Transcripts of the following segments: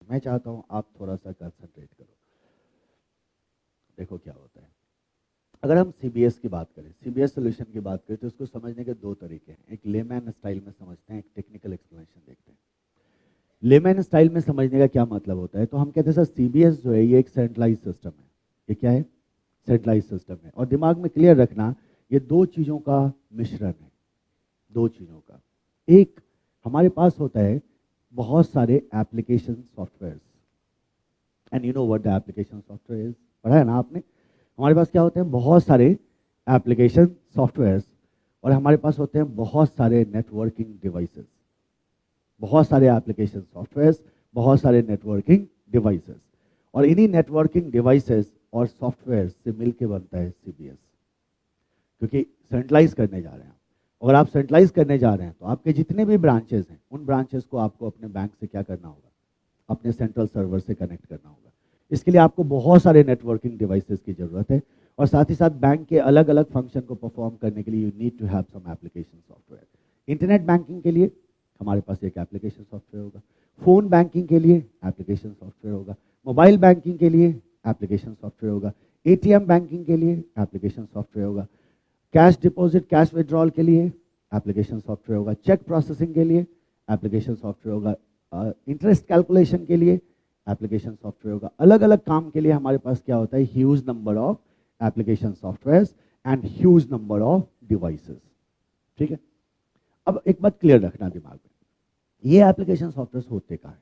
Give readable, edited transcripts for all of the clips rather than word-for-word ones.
मैं चाहता हूं आप थोड़ा सा कंसंट्रेट करो। देखो क्या होता है। अगर हम सीबीएस की बात करें, सीबीएस सॉल्यूशन की बात करें, तो इसको समझने के दो तरीके हैं। एक लेमैन स्टाइल में समझते हैं, एक टेक्निकल एक्सप्लेनेशन देखते हैं। लेमैन स्टाइल में समझने का क्या मतलब होता है, तो हम कहते हैं सर सीबीएस जो है ये एक सेंट्रलाइज सिस्टम है। ये क्या है? सेंट्रलाइज सिस्टम है। और दिमाग में क्लियर रखना, ये दो चीज़ों का मिश्रण है। दो चीज़ों का। एक, हमारे पास होता है बहुत सारे application software. And you know what the application software is, पढ़ा है ना आपने? हमारे पास क्या होते हैं? बहुत सारे एप्लीकेशन सॉफ्टवेयर, और हमारे पास होते हैं बहुत सारे नेटवर्किंग डिवाइसेस। बहुत सारे एप्लीकेशन सॉफ्टवेयर, बहुत सारे नेटवर्किंग डिवाइसेस, और इन्हीं नेटवर्किंग डिवाइसेस और सॉफ्टवेयर से मिलके बनता है सीबीएस। क्योंकि सेंट्रलाइज करने जा रहे हैं। अगर आप सेंट्रलाइज करने जा रहे हैं तो आपके जितने भी ब्रांचेस हैं, उन ब्रांचेस को आपको अपने बैंक से क्या करना होगा? अपने सेंट्रल सर्वर से कनेक्ट करना होगा। इसके लिए आपको बहुत सारे नेटवर्किंग डिवाइसेस की जरूरत है, और साथ ही साथ बैंक के अलग अलग फंक्शन को परफॉर्म करने के लिए you need to have some application software. Internet banking के लिए हमारे पास एक एप्लीकेशन सॉफ्टवेयर होगा, फोन बैंकिंग के लिए एप्लीकेशन सॉफ्टवेयर होगा, मोबाइल बैंकिंग के लिए एप्लीकेशन सॉफ्टवेयर होगा, एटीएम बैंकिंग के लिए एप्लीकेशन सॉफ्टवेयर होगा, कैश डिपॉजिट कैश विड्रॉल के लिए एप्लीकेशन सॉफ्टवेयर होगा, चेक प्रोसेसिंग के लिए एप्लीकेशन सॉफ्टवेयर होगा, इंटरेस्ट कैलकुलेशन के लिए एप्लीकेशन सॉफ्टवेयर होगा। अलग अलग काम के लिए हमारे पास क्या होता है? Huge number of application software and huge number of devices. ठीक है। अब एक बात क्लियर रखना दिमाग में, ये एप्लीकेशन सॉफ्टवेयर होते क्या है?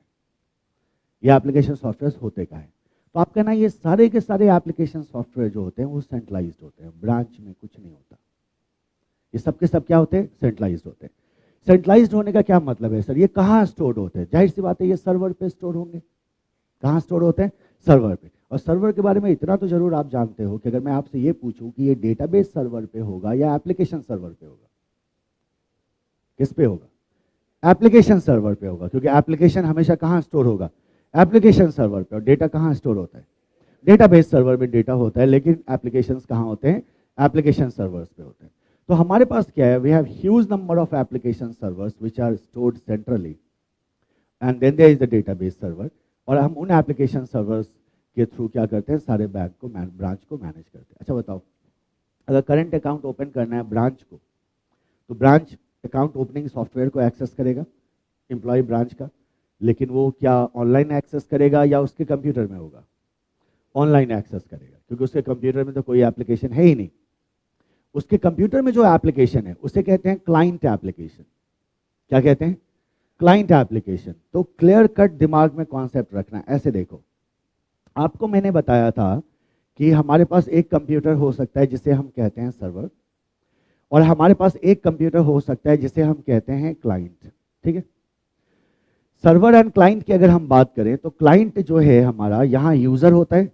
ये एप्लीकेशन सॉफ्टवेयर होते क्या है? तो आप कहना ये सारे के सारे एप्लीकेशन सॉफ्टवेयर जो होते हैं वो सेंट्रलाइज्ड होते हैं, ब्रांच में कुछ नहीं होता। ये सब के सब क्या होते हैं? सेंट्रलाइज्ड होते हैं। सेंट्रलाइज्ड होने का क्या मतलब है सर? ये कहाँ स्टोर होते हैं? जाहिर सी बात है ये सर्वर पे स्टोर होंगे। कहाँ स्टोर होते हैं? सर्वर पे। और सर्वर के बारे में इतना तो जरूर आप जानते हो कि अगर मैं आपसे ये पूछूं कि ये डेटाबेस सर्वर पे होगा या एप्लीकेशन सर्वर पे होगा, किस पे होगा? एप्लीकेशन सर्वर पे होगा, क्योंकि एप्लीकेशन हमेशा कहाँ स्टोर होगा? एप्लीकेशन सर्वर पे। और डेटा कहाँ स्टोर होता है? डेटाबेस सर्वर में डेटा होता है, लेकिन एप्लीकेशंस कहाँ होते हैं? एप्लीकेशन सर्वर्स पे होते हैं। तो हमारे पास क्या है? We have huge number of application servers which are stored centrally, and then there is the database server. और हम उन एप्लीकेशन सर्वर्स के थ्रू क्या करते हैं? सारे बैंक को ब्रांच को मैनेज करते हैं। अच्छा बताओ, अगर करंट अकाउंट ओपन करना है ब्रांच को, तो ब्रांच अकाउंट ओपनिंग सॉफ्टवेयर को एक्सेस करेगा, एम्प्लॉय ब्रांच का, लेकिन वो क्या ऑनलाइन एक्सेस करेगा या उसके कंप्यूटर में होगा? ऑनलाइन एक्सेस करेगा, क्योंकि उसके कंप्यूटर में तो कोई एप्लीकेशन है ही नहीं। उसके कंप्यूटर में जो एप्लीकेशन है उसे कहते हैं क्लाइंट एप्लीकेशन। क्या कहते हैं? Client application. तो क्लियर कट दिमाग में कॉन्सेप्ट रखना। ऐसे देखो, आपको मैंने बताया था कि हमारे पास एक कंप्यूटर हो सकता है जिसे हम कहते हैं सर्वर, और हमारे पास एक कंप्यूटर हो सकता है जिसे हम कहते हैं क्लाइंट। ठीक है। सर्वर एंड क्लाइंट की अगर हम बात करें तो क्लाइंट जो है हमारा, यहाँ यूजर होता है।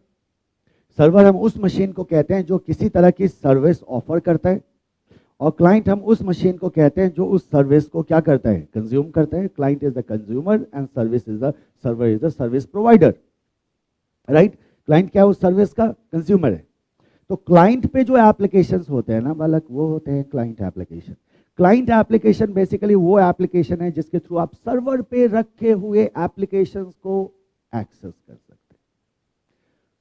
सर्वर हम उस मशीन को कहते हैं जो किसी तरह की सर्विस ऑफर करता है, और क्लाइंट हम उस मशीन को कहते हैं जो उस सर्विस को क्या करता है? कंज्यूम करता है। Client is the consumer and service is the server is the service provider. Right? Client क्या है? उस सर्विस का कंज्यूमर है। तो क्लाइंट पे जो एप्लीकेशंस होते हैं ना बालक, वो होते हैं client application. Client application basically वो एप्लीकेशन है जिसके थ्रू आप सर्वर पे रखे हुए एप्लीकेशंस को एक्सेस कर सकते हैं।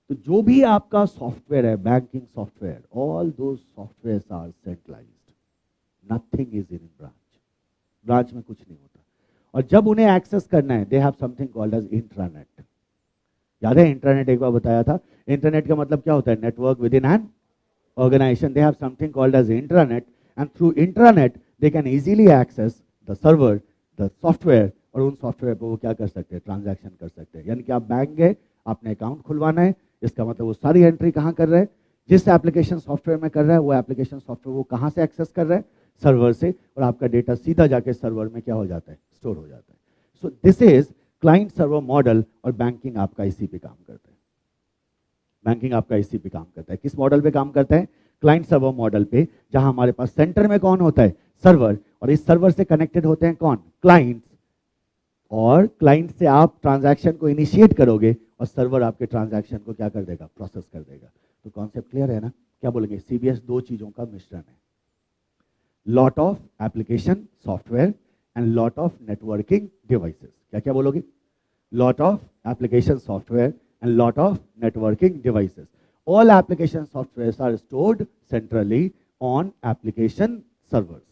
तो जो भी आपका सॉफ्टवेयर है, बैंकिंग सॉफ्टवेयर, ऑल दो software are centralised, nothing is in branch. Branch में कुछ नहीं होता। और जब उन्हें एक्सेस करना है, they have something called as intranet. याद है इंटरनेट? एक बार बताया था। इंटरनेट का मतलब क्या होता है? Network with in an organization. They have something called as intranet, and through intranet they can easily access the server, the software, और उन सॉफ्टवेयर पर वो क्या कर सकते हैं? ट्रांजैक्शन कर सकते हैं। यानी कि आप बैंक गए, आपने अकाउंट खुलवाना है, इसका मतलब वो सारी एंट्री कहाँ कर रहा है? जिस एप्लीकेशन सॉफ्टवेयर में कर रहा है, वो एप्लीकेशन सॉफ्टवेयर वो कहाँ से एक्सेस कर रहा है? सर्वर से। और आपका डेटा सीधा जाके सर्वर में क्या हो जाता है? स्टोर हो जाता है। So this is client server model, और बैंकिंग आपका इसी पे काम करता है। बैंकिंग आपका इसी पे काम करता है। किस मॉडल पे काम करता है? क्लाइंट सर्वर मॉडल पे, जहां हमारे पास सेंटर में कौन होता है? सर्वर। और इस सर्वर से कनेक्टेड होते हैं कौन? क्लाइंट्स। और क्लाइंट से आप ट्रांजैक्शन को इनिशिएट करोगे, और सर्वर आपके ट्रांजैक्शन को क्या कर देगा? प्रोसेस कर देगा। तो कॉन्सेप्ट क्लियर है ना? क्या बोलेंगे? सीबीएस दो चीजों का मिश्रण है, lot of application software and lot of networking devices. क्या क्या बोलोगे? Lot of application software and lot of networking devices. All application softwares are stored centrally on application servers.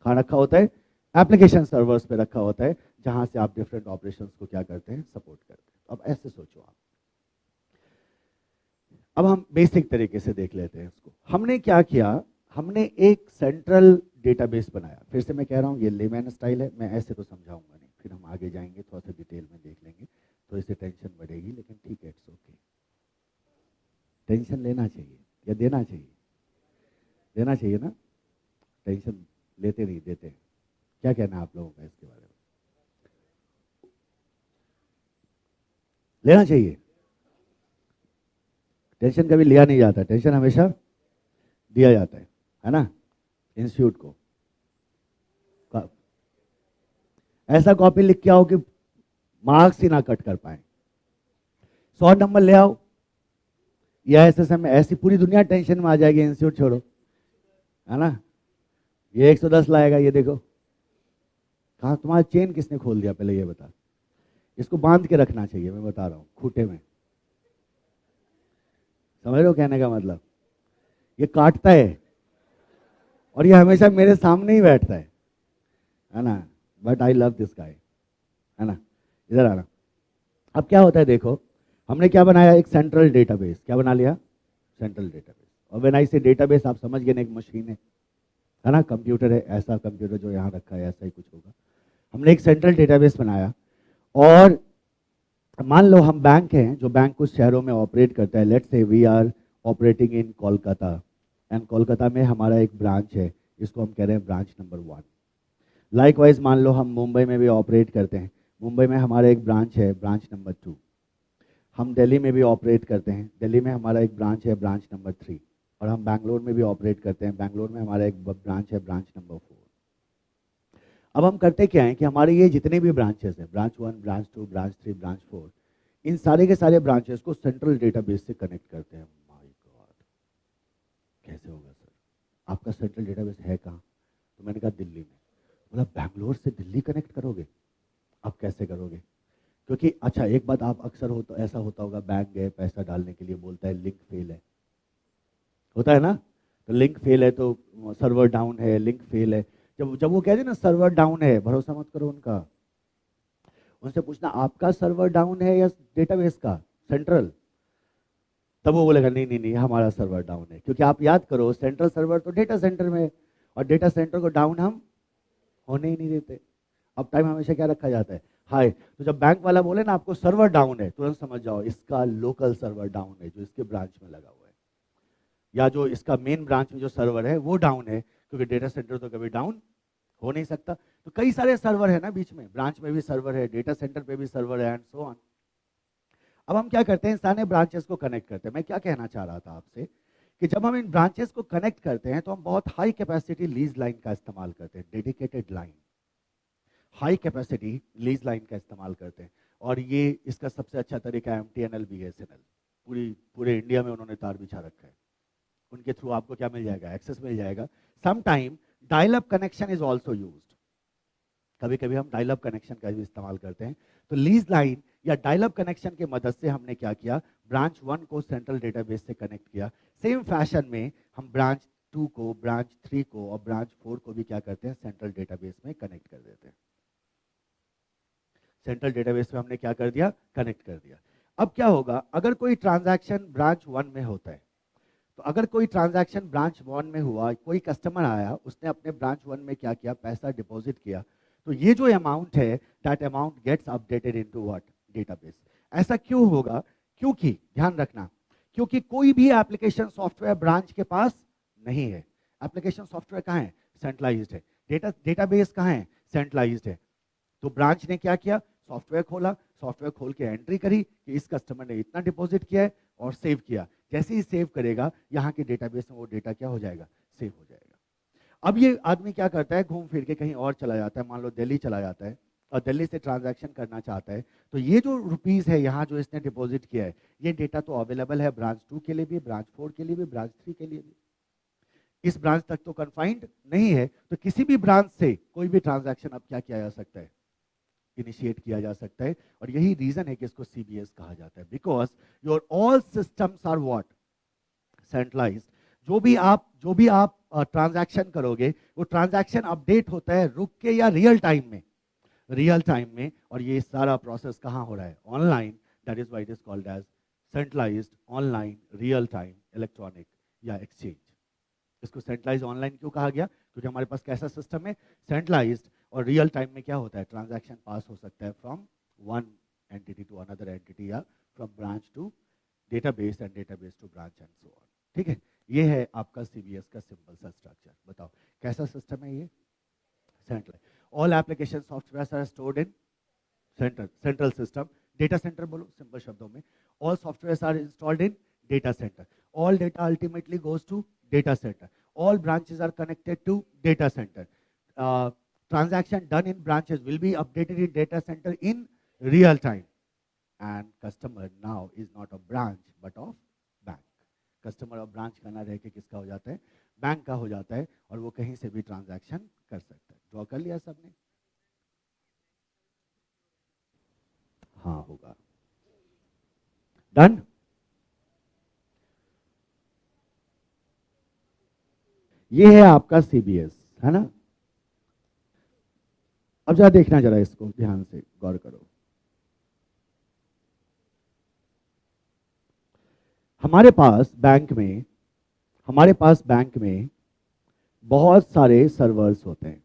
कहाँ रखा होता है? एप्लीकेशन सर्वर्स पे रखा होता है, जहां से आप डिफरेंट ऑपरेशंस को क्या करते हैं, सपोर्ट करते हैं। अब ऐसे सोचो आप। अब हम बेसिक तरीके से देख लेते हैं इसको। हमने क्या किया, हमने एक सेंट्रल डेटाबेस बनाया। फिर से मैं कह रहा हूँ ये लेमैन स्टाइल है, मैं ऐसे तो समझाऊंगा नहीं, फिर हम आगे जाएंगे थोड़ा सा डिटेल में देख लेंगे, तो इससे टेंशन बढ़ेगी, लेकिन ठीक है, इट्स ओके। टेंशन लेना चाहिए या देना चाहिए? देना चाहिए ना, टेंशन लेते नहीं देते। क्या कहना है आप लोगों का इसके बारे में? लेना चाहिए। टेंशन कभी लिया नहीं जाता, टेंशन हमेशा दिया जाता है ना, इंस्टीट्यूट को। ऐसा कॉपी लिख के आओ कि मार्क्स ही ना कट कर पाए। 100 नंबर ले आओ, या ऐसे समय ऐसी पूरी दुनिया टेंशन में आ जाएगी, इंस्टीट्यूट छोड़ो, है ना। ये 110 लाएगा, ये देखो कहाँ तुम्हारा चेन किसने खोल दिया, पहले ये बता। इसको बांध के रखना चाहिए, मैं बता रहा हूँ, खूंटे में। समझ रहे हो कहने का मतलब? ये काटता है और ये हमेशा मेरे सामने ही बैठता है ना, but I love this guy, है ना। इधर आना। अब क्या होता है देखो, हमने क्या बनाया, एक सेंट्रल डेटाबेस। क्या बना लिया? Central database. और व्हेन आई से डेटाबेस, आप समझ गए ना, एक मशीन है ना, कंप्यूटर है, ऐसा कंप्यूटर जो यहाँ रखा है, ऐसा ही कुछ होगा। हमने एक सेंट्रल डेटाबेस बनाया, और मान लो हम बैंक हैं, जो बैंक कुछ शहरों में ऑपरेट करता है। Let's say we are operating in Kolkata, and Kolkata में हमारा एक ब्रांच है, जिसको हम कह रहे हैं ब्रांच नंबर 1। लाइकवाइज मान लो हम मुंबई में भी ऑपरेट करते हैं, मुंबई में हमारा एक ब्रांच है, ब्रांच नंबर 2। हम दिल्ली में भी ऑपरेट करते हैं, दिल्ली में हमारा एक ब्रांच है, ब्रांच नंबर 3। और हम बैंगलोर में भी ऑपरेट करते हैं, बैंगलोर में हमारा एक ब्रांच है, ब्रांच नंबर 4। अब हम करते क्या है कि हमारे ये जितने भी ब्रांचेस हैं, ब्रांच 1, ब्रांच 2, ब्रांच 3, ब्रांच 4, इन सारे के सारे ब्रांचेस को सेंट्रल डेटाबेस से कनेक्ट करते हैं। माय गॉड, कैसे होगा सर? आपका सेंट्रल डेटाबेस है कहाँ? तो मैंने कहा दिल्ली में। बोला बैंगलोर से दिल्ली कनेक्ट करोगे? अब कैसे करोगे? क्योंकि अच्छा एक बात आप अक्सर होता ऐसा होता होगा, बैंक गए पैसा डालने के लिए, बोलता है लिंक फेल है, होता है ना। तो लिंक फेल है, तो सर्वर डाउन है, लिंक फेल है। जब जब वो कहते हैं ना सर्वर डाउन है, भरोसा मत करो उनका। उनसे पूछना आपका सर्वर डाउन है या डेटाबेस का, सेंट्रल। तब वो बोलेगा नहीं नहीं नहीं, हमारा सर्वर डाउन है। क्योंकि आप याद करो, सेंट्रल सर्वर तो डेटा सेंटर में है, और डेटा सेंटर को डाउन हम होने ही नहीं देते। अब टाइम हमेशा क्या रखा जाता है, हाय। तो जब बैंक वाला बोले ना आपको सर्वर डाउन है, तुरंत समझ जाओ इसका लोकल सर्वर डाउन है, जो इसके ब्रांच में लगा हुआ है, या जो इसका मेन ब्रांच में जो सर्वर है वो डाउन है, क्योंकि डेटा सेंटर तो कभी डाउन हो नहीं सकता। तो कई सारे सर्वर है ना बीच में, ब्रांच में भी सर्वर है, डेटा सेंटर पे भी सर्वर है, एंड सो ऑन। अब हम क्या करते हैं, सारे ब्रांचेस को कनेक्ट करते हैं। मैं क्या कहना चाह रहा था आपसे, कि जब हम इन ब्रांचेस को कनेक्ट करते हैं, तो हम बहुत हाई कैपेसिटी लीज लाइन का इस्तेमाल करते हैं, dedicated line, high capacity lease line का इस्तेमाल करते हैं। और ये इसका सबसे अच्छा तरीका MTNL BSNL, पूरे इंडिया में उन्होंने तार बिछा रखा है। उनके थ्रू आपको क्या मिल जाएगा, एक्सेस मिल जाएगा। Sometime dial up connection is also used, कभी कभी हम डायल अप कनेक्शन का भी इस्तेमाल करते हैं। तो लीज लाइन या डायल अप कनेक्शन की मदद से हमने क्या किया, ब्रांच 1 को सेंट्रल डेटाबेस से कनेक्ट किया। सेम फैशन में हम ब्रांच 2 को, ब्रांच 3 को और ब्रांच 4 को भी क्या करते हैं, सेंट्रल डेटाबेस में कनेक्ट कर देते हैं। सेंट्रल डेटाबेस में हमने क्या कर दिया, कनेक्ट कर दिया। अब क्या होगा, अगर कोई ट्रांजैक्शन ब्रांच 1 में होता है, तो अगर कोई ट्रांजैक्शन ब्रांच 1 में हुआ, कोई कस्टमर आया, उसने अपने ब्रांच 1 में क्या किया, पैसा डिपॉजिट किया, तो ये जो अमाउंट है, that amount gets updated into what, database. ऐसा क्यों होगा? क्योंकि ध्यान रखना, क्योंकि कोई भी एप्लीकेशन सॉफ्टवेयर ब्रांच के पास नहीं है। एप्लीकेशन सॉफ्टवेयर कहाँ है, सेंट्रलाइज्ड है। डेटाबेस कहाँ है, सेंट्रलाइज्ड है। तो ब्रांच ने क्या किया, सॉफ्टवेयर खोला, सॉफ्टवेयर खोल के एंट्री करी कि इस कस्टमर ने इतना डिपॉजिट किया है, और सेव किया। जैसे ही सेव करेगा, यहाँ के डेटाबेस में वो डेटा क्या हो जाएगा, सेव हो जाएगा। अब ये आदमी क्या करता है, घूम फिर के कहीं और चला जाता है, मान लो दिल्ली चला जाता है, और दिल्ली से ट्रांजैक्शन करना चाहता है, तो ये जो रुपीस है यहाँ जो इसने डिपॉजिट किया है, ये डेटा तो अवेलेबल है ब्रांच 2 के लिए भी, ब्रांच 4 के लिए भी, ब्रांच 3 के लिए भी। इस ब्रांच तक तो कन्फाइंड नहीं है, तो किसी भी ब्रांच से कोई भी ट्रांजैक्शन अब क्या किया जा सकता है, इनिशिएट किया जा सकता है। और यही रीजन है कि इसको सीबीएस कहा जाता है, because your all systems are what, centralised. जो भी आप ट्रांजैक्शन करोगे वो ट्रांजैक्शन अपडेट होता है रुक के या रियल टाइम में, रियल टाइम में। और ये सारा प्रोसेस कहाँ हो रहा है? Online. That is why it is called as centralised online real time electronic या एक्सचेंज। इसको सेंट्रलाइज ऑनलाइन क्यों कहा गया? क्योंकि हमारे पास कैसा सिस्टम है? सेंट्रलाइज्ड। और रियल टाइम में क्या होता है? ट्रांजैक्शन पास हो सकता है from one entity to another entity, या from branch to database and database to branch and so on. ठीक है, ये है आपका सीबीएस का सिंपल सा स्ट्रक्चर। बताओ कैसा सिस्टम है ये? Central. All application software are stored in central system. Data centre बोलो सिंपल शब्दों में। All software are installed in data centre. All data ultimately goes to data center. All branches are connected to data center. Transaction done in branches will be updated in data center in real time. And customer now is not a branch but of bank. Customer और branch का ना रह के किसका हो जाता है? Bank का हो जाता है, और वो कहीं से भी ट्रांजैक्शन कर सकता है। ड्रॉ कर लिया सबने? हाँ होगा। डन। ये है आपका सीबीएस, है ना? अब जरा देखना, जरा इसको ध्यान से गौर करो। हमारे पास बैंक में बहुत सारे सर्वर्स होते हैं।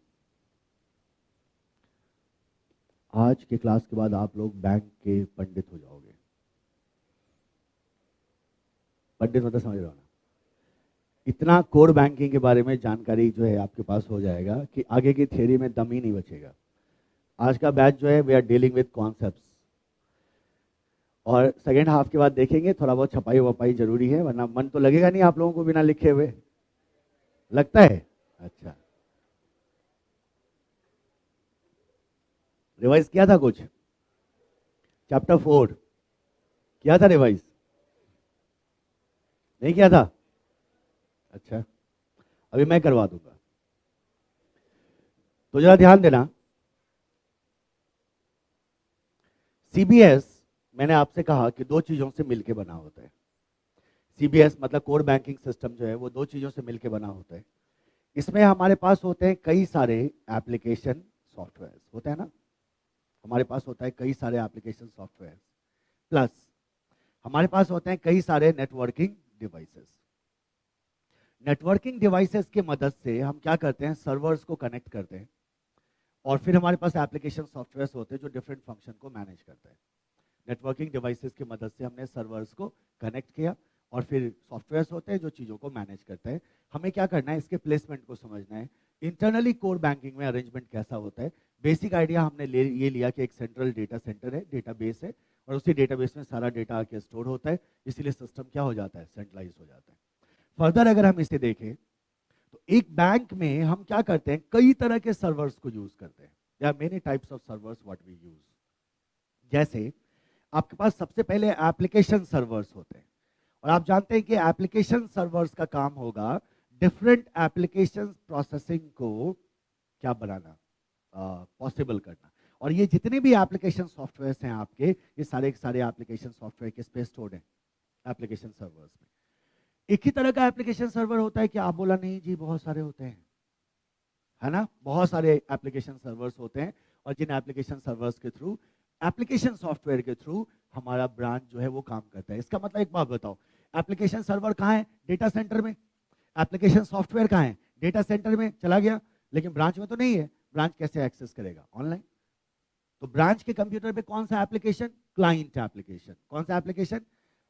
आज के क्लास के बाद आप लोग बैंक के पंडित हो जाओगे। पंडित मतलब समझ रहे हो ना? इतना कोर बैंकिंग के बारे में जानकारी जो है आपके पास हो जाएगा कि आगे की थियरी में दम ही नहीं बचेगा। आज का बैच जो है we are dealing with concepts, और सेकेंड हाफ के बाद देखेंगे थोड़ा बहुत छपाई वपाई जरूरी है, वरना मन तो लगेगा नहीं आप लोगों को बिना लिखे हुए। लगता है? अच्छा, रिवाइज किया था कुछ? चैप्टर 4 किया था रिवाइज? नहीं किया था? अच्छा, अभी मैं करवा दूंगा। तो जरा ध्यान देना, सीबीएस मैंने आपसे कहा कि दो चीजों से मिलकर बना होता है। सीबीएस मतलब कोर बैंकिंग सिस्टम जो है वो दो चीजों से मिलकर बना होता है। इसमें हमारे पास होते हैं कई सारे एप्लीकेशन सॉफ्टवेयर, होता है ना? हमारे पास होता है कई सारे एप्लीकेशन सॉफ्टवेयर, प्लस हमारे पास होते हैं कई सारे नेटवर्किंग डिवाइसेस। नेटवर्किंग डिवाइसेस की मदद से हम क्या करते हैं? सर्वर्स को कनेक्ट करते हैं, और फिर हमारे पास एप्लीकेशन सॉफ्टवेयर होते हैं जो डिफरेंट फंक्शन को मैनेज करते हैं। नेटवर्किंग डिवाइसेस की मदद से हमने सर्वर्स को कनेक्ट किया, और फिर सॉफ्टवेयर होते हैं जो चीज़ों को मैनेज करते हैं। हमें क्या करना है? इसके प्लेसमेंट को समझना है। इंटरनली कोर बैंकिंग में अरेंजमेंट कैसा होता है? बेसिक आइडिया हमने ये लिया कि एक सेंट्रल डेटा सेंटर है, डेटाबेस है, और उसी डेटाबेस में सारा डेटा आके स्टोर होता है, इसीलिए सिस्टम क्या हो जाता है? सेंट्रलाइज हो जाता है। फर्दर अगर हम इसे देखें तो एक बैंक में हम क्या करते हैं? कई तरह के सर्वर्स को यूज करते हैं। There are many types of servers what we use. जैसे आपके पास सबसे पहले एप्लीकेशन सर्वर्स होते हैं, और आप जानते हैं कि एप्लीकेशन सर्वर्स का काम होगा डिफरेंट एप्लीकेशन प्रोसेसिंग को क्या बनाना, पॉसिबल करना। और ये जितने भी एप्लीकेशन सॉफ्टवेयर हैं आपके, ये सारे के सारे एप्लीकेशन सॉफ्टवेयर किस पे स्टोर्ड हैं? एप्लीकेशन सर्वर्स में। एक ही तरह का एप्लीकेशन सर्वर होता है कि आप बोला? नहीं जी, बहुत सारे होते हैं, है ना? बहुत सारे एप्लीकेशन सर्वर्स होते हैं, और जिन एप्लीकेशन सर्वर्स के थ्रू, एप्लीकेशन सॉफ्टवेयर के थ्रू हमारा ब्रांच जो है वो काम करता है। इसका मतलब एक बात बताओ, एप्लीकेशन सर्वर कहाँ है? डेटा सेंटर में। एप्लीकेशन सॉफ्टवेयर कहाँ है? डेटा सेंटर में चला गया, लेकिन ब्रांच में तो नहीं है। ब्रांच कैसे एक्सेस करेगा? ऑनलाइन। तो ब्रांच के कंप्यूटर पे कौन सा एप्लीकेशन? Client application. कौन सा एप्लीकेशन?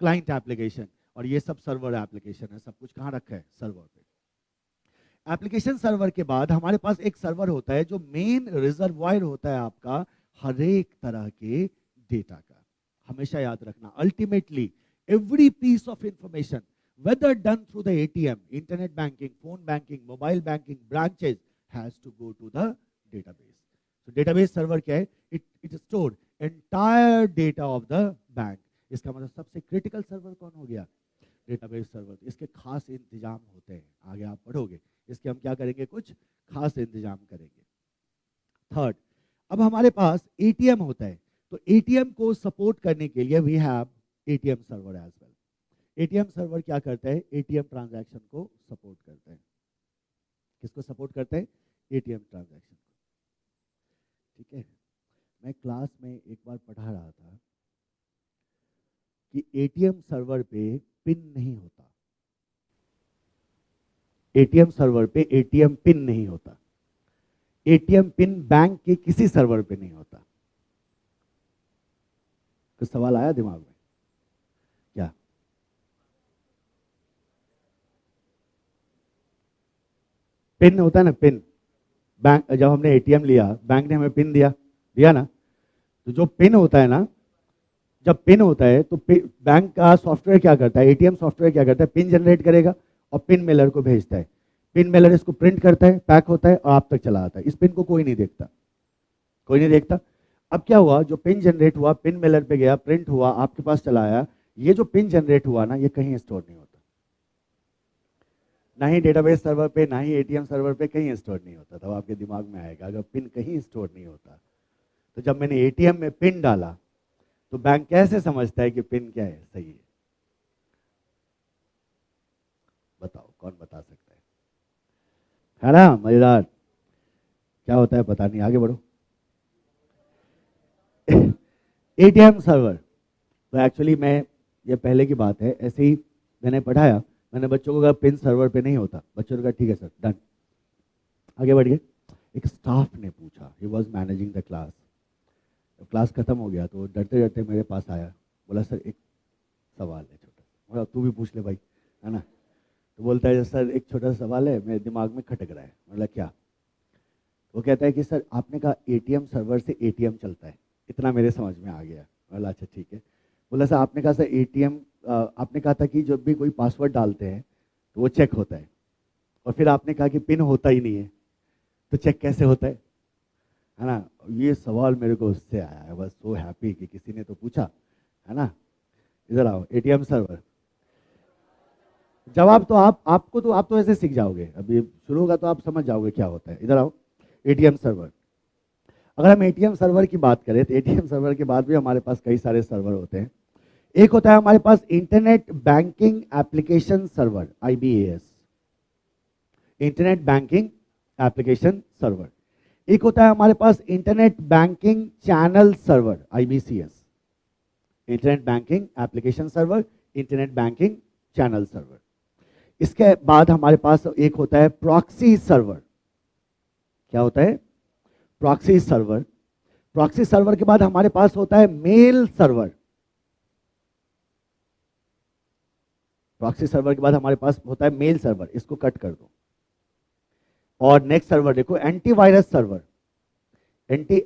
Client application. और ये सब सर्वर एप्लीकेशन है, सब कुछ कहाँ रखा है? सर्वर पे। एप्लीकेशन सर्वर के बाद हमारे पास एक सर्वर होता है जो मेन रिजर्वायर होता है आपका हर एक तरह के डेटा का। हमेशा याद रखना, ultimately every piece of information whether done through the ATM, internet banking, phone banking, mobile banking, branches has to go to the database. So database server क्या है? It store entire data of the bank. इसका मतलब सबसे critical server कौन हो गया? Database server. इसके खास इंतजाम होते हैं, आगे आप पढ़ोगे। इसके हम क्या करेंगे? कुछ खास इंतजाम करेंगे। थर्ड, अब हमारे पास एटीएम होता है, तो एटीएम को सपोर्ट करने के लिए we have ATM server as well. ATM server क्या करता है? एटीएम ट्रांजैक्शन को सपोर्ट करता है। किसको सपोर्ट करता है? एटीएम ट्रांजैक्शन को। ठीक है, मैं क्लास में एक बार पढ़ा रहा था कि एटीएम सर्वर पे पिन नहीं होता। एटीएम सर्वर पे एटीएम पिन नहीं होता। एटीएम पिन बैंक के किसी सर्वर पे नहीं होता। कुछ सवाल आया दिमाग में क्या? पिन होता है ना, पिन। बैंक, जब हमने एटीएम लिया, बैंक ने हमें पिन दिया, दिया ना, तो जो पिन होता है ना, जब पिन होता है तो बैंक का सॉफ्टवेयर क्या करता है, एटीएम सॉफ्टवेयर क्या करता है, पिन जनरेट करेगा और पिन मेलर को भेजता है। पिन मेलर इसको प्रिंट करता है, पैक होता है और आप तक चला आता है। इस पिन को कोई नहीं देखता, कोई नहीं देखता। अब क्या हुआ, जो पिन जनरेट हुआ, पिन मेलर पे गया, प्रिंट हुआ, आपके पास चला आया। ये जो पिन जनरेट हुआ ना, ये कहीं स्टोर नहीं होता, ना ही डेटाबेस सर्वर पे, ना ही एटीएम सर्वर पे, कहीं स्टोर नहीं होता। तब आपके दिमाग में आएगा अगर पिन कहीं स्टोर नहीं होता, तो जब मैंने एटीएम में पिन डाला तो बैंक कैसे समझता है कि पिन क्या है, सही है? बताओ, कौन बता सकता है ना? मजेदार। क्या होता है पता नहीं, आगे बढ़ो। एटीएम सर्वर, तो एक्चुअली मैं, ये पहले की बात है, ऐसे ही मैंने पढ़ाया। मैंने बच्चों को कहा पिन सर्वर पे नहीं होता, बच्चों ने कहा ठीक है सर, डन। आगे बढ़ गए। एक स्टाफ ने पूछा, he was managing the class. Class खत्म हो गया तो डरते डरते मेरे पास आया, बोला सर एक सवाल है छोटा। बोला तू भी पूछ ले भाई, है ना। तो बोलता है सर एक छोटा सा सवाल है, मेरे दिमाग में खटक रहा है। बोला क्या? वो कहता है कि सर आपने कहा एटीएम सर्वर से एटीएम चलता है, इतना मेरे समझ में आ गया। बोला अच्छा ठीक है। बोला सर आपने कहा सर एटीएम, आपने कहा था कि जब भी कोई पासवर्ड डालते हैं तो वो चेक होता है, और फिर आपने कहा कि पिन होता ही नहीं है, तो चेक कैसे होता है ना। ये सवाल मेरे को उससे आया है, बस सो हैप्पी कि किसी ने तो पूछा, है ना। इधर आओ, एटीएम सर्वर। जवाब तो आपको तो आप तो ऐसे सीख जाओगे, अभी शुरू होगा तो आप समझ जाओगे क्या होता है। इधर आओ, एटीएम सर्वर। अगर हम एटीएम सर्वर की बात करें तो एटीएम सर्वर के बाद भी हमारे पास कई सारे सर्वर होते हैं। एक होता है हमारे पास internet banking application server, IBAS, internet banking application server. एक होता है हमारे पास internet banking channel server, IBCS, internet banking application server, internet banking channel server. इसके बाद हमारे पास एक होता है प्रॉक्सी सर्वर। क्या होता है? Proxy server. प्रॉक्सी सर्वर के बाद हमारे पास होता है मेल सर्वर। प्रॉक्सी सर्वर के बाद हमारे पास होता है मेल सर्वर, इसको कट कर दो। और नेक्स्ट सर्वर देखो, antivirus server,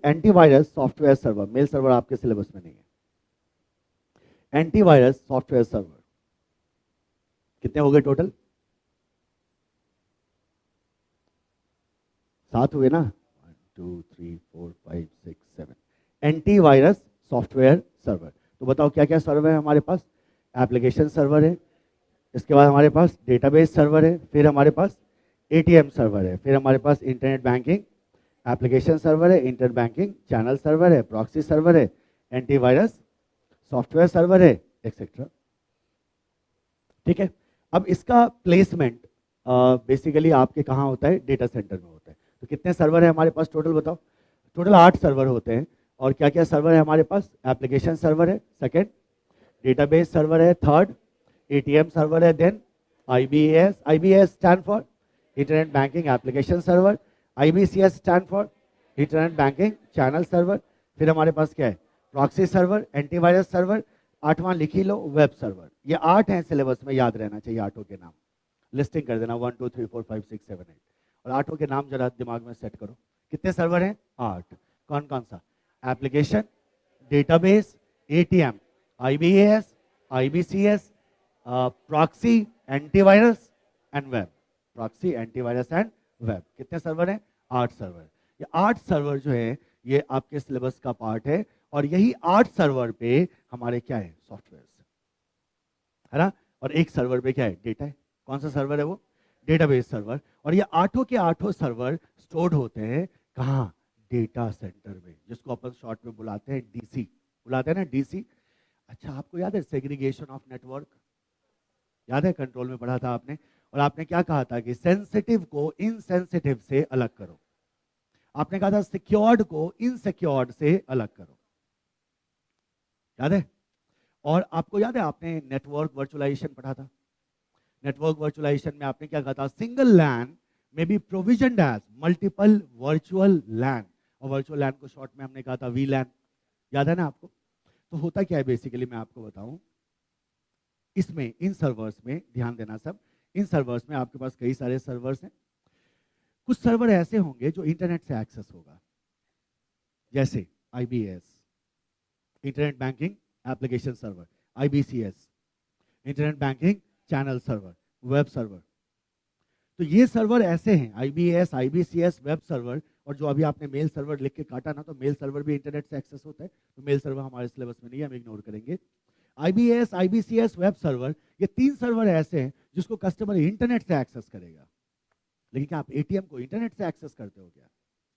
antivirus software server. Mail server आपके सिलेबस में नहीं है। Antivirus software server. कितने हो गए टोटल? 7 हुए ना? 1 2 3 4 5 6 7। Antivirus software server. तो बताओ क्या क्या सर्वर है हमारे पास? एप्लीकेशन सर्वर है, इसके बाद हमारे पास डेटाबेस सर्वर है, फिर हमारे पास एटीएम सर्वर है, फिर हमारे पास इंटरनेट बैंकिंग एप्लीकेशन सर्वर है, इंटरनेट बैंकिंग चैनल सर्वर है, प्रॉक्सी सर्वर है, एंटीवायरस सॉफ्टवेयर सर्वर है, एक्सेट्रा। ठीक है। अब इसका प्लेसमेंट बेसिकली आपके कहाँ होता है? डेटा सेंटर में होता है। तो कितने सर्वर है हमारे पास टोटल बताओ? टोटल 8 सर्वर होते हैं। और क्या क्या सर्वर है हमारे पास? एप्लीकेशन सर्वर है, सेकेंड डेटाबेस सर्वर है, थर्ड एटीएम सर्वर है, then IBAS stand for internet banking application server, IBCS stand for internet banking channel server, फिर हमारे पास क्या है? प्रॉक्सी सर्वर, एंटीवायरस सर्वर, 8वां लिख ही लो, वेब सर्वर। ये 8 हैं, सिलेबस में याद रहना चाहिए 8 के नाम। लिस्टिंग कर देना 1 2 3 4 5 6 7 8, और 8 के नाम जरा दिमाग में सेट करो। कितने सर्वर हैं? 8। कौन कौन सा? Application, database, ATM, IBAS, IBCS, proxy, antivirus and web. Proxy, antivirus and web. कितने सर्वर हैं? 8 सर्वर। ये 8 सर्वर जो है ये आपके सिलेबस का पार्ट है, और यही 8 सर्वर पे हमारे क्या है? सॉफ्टवेयर है ना। और एक सर्वर पे क्या है? डेटा है। कौन सा सर्वर है वो? Database server. और ये 8 के 8 सर्वर स्टोर्ड होते हैं कहाँ? डेटा सेंटर में, जिसको अपन शॉर्ट में बुलाते हैं डीसी, बुलाते हैं ना डीसी। अच्छा, आपको याद है सेग्रीगेशन ऑफ नेटवर्क? याद है, कंट्रोल में पढ़ा था आपने। और आपने क्या कहा था कि सेंसिटिव को इनसेंसिटिव से अलग करो। आपने कहा था सिक्योर्ड को इनसिक्योर्ड से अलग करो, याद है? और आपको याद है आपने नेटवर्क वर्चुअलाइजेशन पढ़ा था? नेटवर्क वर्चुअलाइजेशन में आपने क्या कहा था? सिंगल लैन में बी प्रोविजनड एज मल्टीपल वर्चुअल लैन, और वर्चुअल लैन को शॉर्ट में हमने कहा था वीलैन। याद है ना आपको? तो होता क्या है बेसिकली, मैं आपको बताऊं। इसमें इन सर्वर्स में ध्यान देना सब, इन सर्वर्स में आपके पास कई सारे सर्वर्स हैं। कुछ सर्वर ऐसे होंगे जो इंटरनेट से एक्सेस होगा, जैसे IBS, internet banking application server, IBCS, internet banking channel server, web server. तो ये सर्वर ऐसे हैं, IBS, IBCS, वेब सर्वर, और जो अभी आपने मेल सर्वर लिख के काटा ना, तो मेल सर्वर भी इंटरनेट से एक्सेस होता है, तो मेल सर्वर हमारे सिलेबस में नहीं है, हम इग्नोर करेंगे। IBS, IBCS, वेब सर्वर, ये 3 सर्वर ऐसे हैं जिसको कस्टमर इंटरनेट से एक्सेस करेगा। लेकिन क्या आप ATM को इंटरनेट से एक्सेस करते हो क्या?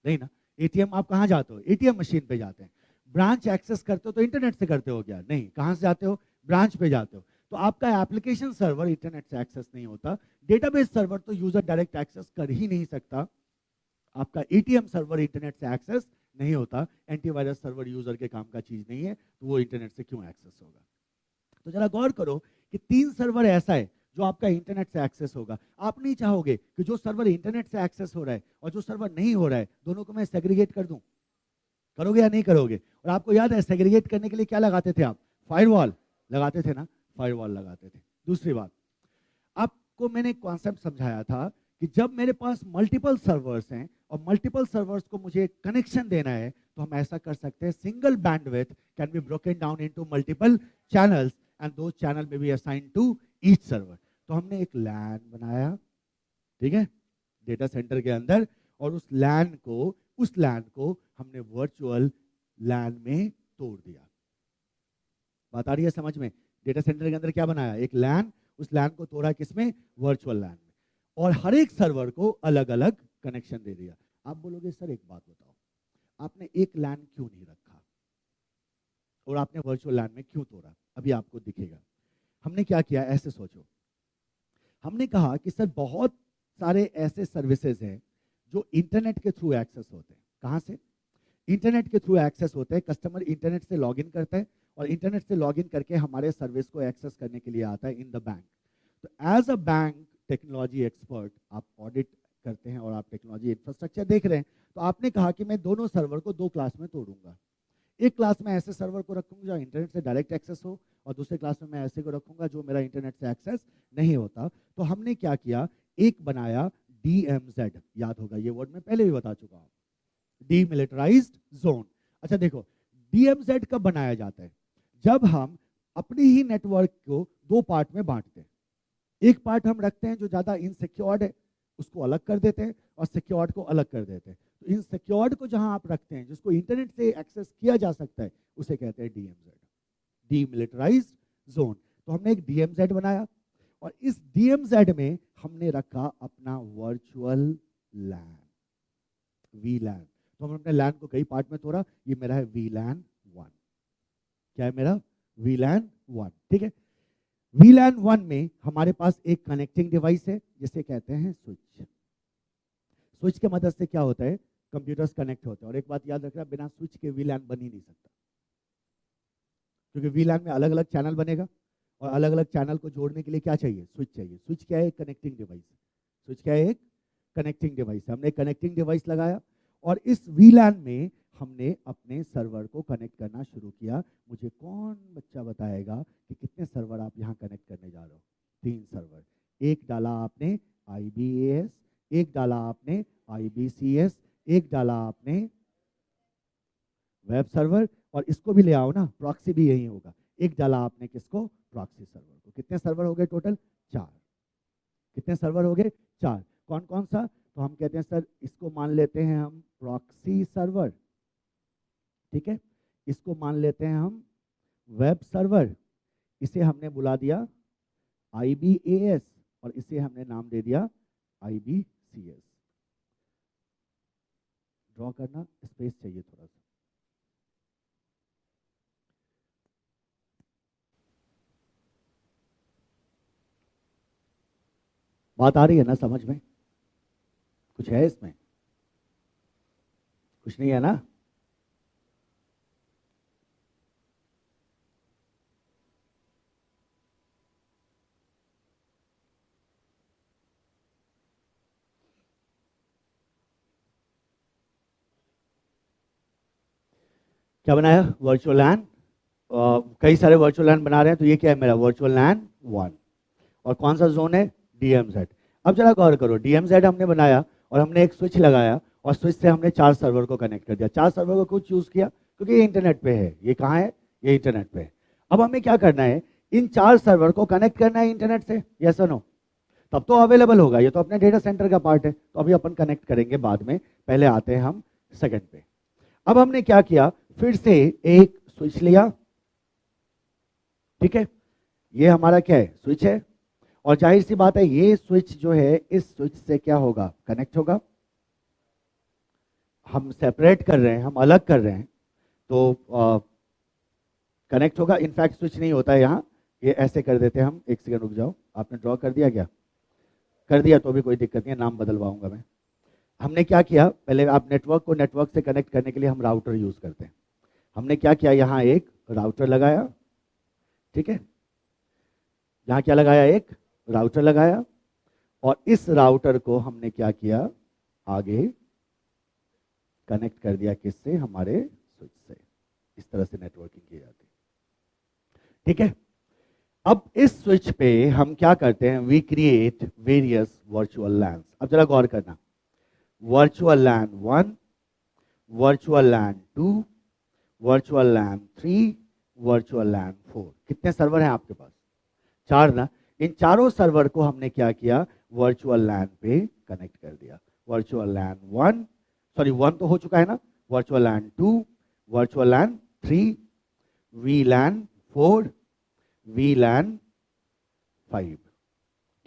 नहीं ना। ATM आप कहाँ जाते हो? ATM मशीन पे जाते हैं। ब्रांच एक्सेस करते हो तो इंटरनेट से करते हो क्या? नहीं। कहाँ से जाते हो? ब्रांच पे जाते हो। तो आपका एप्लीकेशन सर्वर इंटरनेट से एक्सेस नहीं होता। डेटाबेस सर्वर तो यूजर डायरेक्ट एक्सेस कर ही नहीं सकता। आपका ATM सर्वर इंटरनेट से एक्सेस नहीं होता। एंटीवायरस सर्वर यूजर के काम का चीज नहीं है, तो वो इंटरनेट से क्यों एक्सेस होगा? तो जरा गौर करो कि 3 सर्वर ऐसा है जो आपका इंटरनेट से एक्सेस होगा। आप नहीं चाहोगे कि जो सर्वर इंटरनेट से एक्सेस हो रहा है और जो सर्वर नहीं हो रहा है, दोनों को मैं सेग्रीगेट कर दूं? करोगे या नहीं करोगे? और आपको याद है सेग्रीगेट करने के लिए क्या लगाते थे आप? फायरवॉल लगाते थे ना, फायरवॉल लगाते थे। दूसरी बात, आपको मैंने कॉन्सेप्ट समझाया था कि जब मेरे पास मल्टीपल सर्वर्स हैं और मल्टीपल सर्वर्स को मुझे कनेक्शन देना है, तो हम ऐसा कर सकते हैं, single bandwidth can be broken down into multiple channels and दो चैनल में be assigned to each server. तो हमने एक लैन बनाया, ठीक है, डेटा सेंटर के अंदर, और उस लैन को हमने वर्चुअल लैन में तोड़ दिया। बात आ रही है समझ में? डेटा सेंटर के अंदर क्या बनाया? एक लैन, उस लैन को तोड़ा किसमें? वर्चुअल लैन में, और हर एक सर्वर को अलग अलग कनेक्शन दे दिया। आप बोलोगे सर एक बात बताओ, आपने एक लैन क्यों नहीं रखा और आपने वर्चुअल लैन में क्यों तोड़ा? अभी आपको दिखेगा। हमने क्या किया, ऐसे सोचो। हमने कहा कि सर बहुत सारे ऐसे सर्विसेज हैं जो इंटरनेट के थ्रू एक्सेस होते हैं। कहाँ से? इंटरनेट के थ्रू एक्सेस होते हैं। कस्टमर इंटरनेट से लॉगिन करता है और इंटरनेट से लॉगिन करके हमारे सर्विस को एक्सेस करने के लिए आता है इन द बैंक। तो as a bank technology expert आप ऑडिट करते हैं और आप टेक्नोलॉजी इंफ्रास्ट्रक्चर देख रहे हैं, तो आपने कहा कि मैं दोनों सर्वर को 2 क्लास में तोड़ूंगा। एक क्लास में ऐसे सर्वर को रखूंगा जो इंटरनेट से डायरेक्ट एक्सेस हो, और दूसरे क्लास में मैं ऐसे को रखूंगा जो मेरा इंटरनेट से एक्सेस नहीं होता। तो हमने क्या किया, एक बनाया DMZ, याद होगा ये वर्ड मैं पहले भी बता चुका हूँ, डीमिलिटराइज्ड जोन। अच्छा देखो, DMZ कब बनाया जाता है? जब हम अपने ही नेटवर्क को 2 पार्ट में बांटते हैं। एक पार्ट हम रखते हैं जो ज्यादा इनसिक्योर्ड है, उसको अलग कर देते हैं, और सिक्योर्ड को अलग कर देते हैं। तो इनसिक्योर्ड को जहां आप रखते हैं, जिसको इंटरनेट से एक्सेस किया जा सकता है, उसे कहते हैं DMZ, डीमिलिटराइज्ड जोन। तो हमने एक DMZ बनाया, और इस DMZ में हमने रखा अपना वर्चुअल लैन, VLAN। तो हमने अपने लैन को कई पार्ट में तोड़ा। ये मेरा है VLAN 1। क्या है मेरा? VLAN 1, ठीक है। VLAN 1 में हमारे पास एक कनेक्टिंग डिवाइस है जिसे कहते हैं स्विच। स्विच के मदद से क्या होता है, कंप्यूटर्स कनेक्ट होते हैं। और एक बात याद रखना, बिना स्विच के VLAN बन ही नहीं सकता, क्योंकि VLAN में अलग अलग चैनल बनेगा, और अलग अलग चैनल को जोड़ने के लिए क्या चाहिए? स्विच चाहिए। स्विच क्या है? Connecting device. स्विच क्या है? एक कनेक्टिंग डिवाइस। हमने कनेक्टिंग डिवाइस लगाया, और इस VLAN में हमने अपने सर्वर को कनेक्ट करना शुरू किया। मुझे कौन बच्चा बताएगा कि कितने सर्वर आप यहाँ कनेक्ट करने जा रहे हो? 3 सर्वर। एक डाला आपने IBAS, एक डाला आपने IBCS, एक डाला आपने वेब सर्वर, और इसको भी ले आओ ना, प्रॉक्सी भी यही होगा। एक डाला आपने किसको? प्रॉक्सी सर्वर को। कितने सर्वर हो गए टोटल? 4। कितने सर्वर हो गए? 4। कौन कौन सा? तो हम कहते हैं सर इसको मान लेते हैं हम प्रॉक्सी सर्वर, ठीक है। इसको मान लेते हैं हम वेब सर्वर, इसे हमने बुला दिया IBAS, और इसे हमने नाम दे दिया IBCS। ड्रॉ करना, स्पेस चाहिए थोड़ा सा। बात आ रही है ना समझ में? कुछ है इसमें? कुछ नहीं है ना? क्या बनाया? वर्चुअल लैन। कई सारे वर्चुअल लैन बना रहे हैं, तो ये क्या है मेरा? Virtual LAN 1। और कौन सा जोन है? DMZ। अब जरा गौर करो, DMZ हमने बनाया और हमने एक स्विच लगाया और स्विच से हमने 4 सर्वर को कनेक्ट कर दिया। 4 सर्वर को क्यों चूज किया? क्योंकि ये इंटरनेट पे है। ये कहाँ है? ये इंटरनेट पे है। अब हमें क्या करना है? इन 4 सर्वर को कनेक्ट करना है इंटरनेट से, यस और नो? तब तो अवेलेबल होगा, ये तो अपने डेटा सेंटर का पार्ट है, तो अभी अपन कनेक्ट करेंगे बाद में, पहले आते हैं हम सेकंड पे। अब हमने क्या किया? फिर से एक स्विच लिया, ठीक है, ये हमारा क्या है? स्विच है। और जाहिर सी बात है ये स्विच जो है इस स्विच से क्या होगा? कनेक्ट होगा। हम सेपरेट कर रहे हैं, हम अलग कर रहे हैं, तो कनेक्ट होगा। इनफैक्ट स्विच नहीं होता है यहाँ, ये ऐसे कर देते हैं हम। एक सेकंड रुक जाओ, आपने ड्रॉ कर दिया क्या? कर दिया तो भी कोई दिक्कत नहीं है, नाम बदलवाऊंगा मैं। हमने क्या किया? पहले आप नेटवर्क को नेटवर्क से कनेक्ट करने के लिए हम राउटर यूज करते हैं। हमने क्या किया? यहाँ एक राउटर लगाया, ठीक है, यहाँ क्या लगाया? एक राउटर लगाया। और इस राउटर को हमने क्या किया? आगे कनेक्ट कर दिया, किससे? हमारे स्विच से। इस तरह से नेटवर्किंग की जाती है, ठीक है। अब इस स्विच पे हम क्या करते हैं? We create various virtual LANs. अब जरा गौर करना, virtual LAN 1, virtual LAN 2, virtual LAN 3, virtual LAN 4। कितने सर्वर हैं आपके पास? 4 ना। इन चारों सर्वर को हमने क्या किया? वर्चुअल लैन पे कनेक्ट कर दिया। वर्चुअल लैन 1, सॉरी 1 तो हो चुका है ना, virtual LAN 2, virtual LAN 3, VLAN 4, VLAN 5,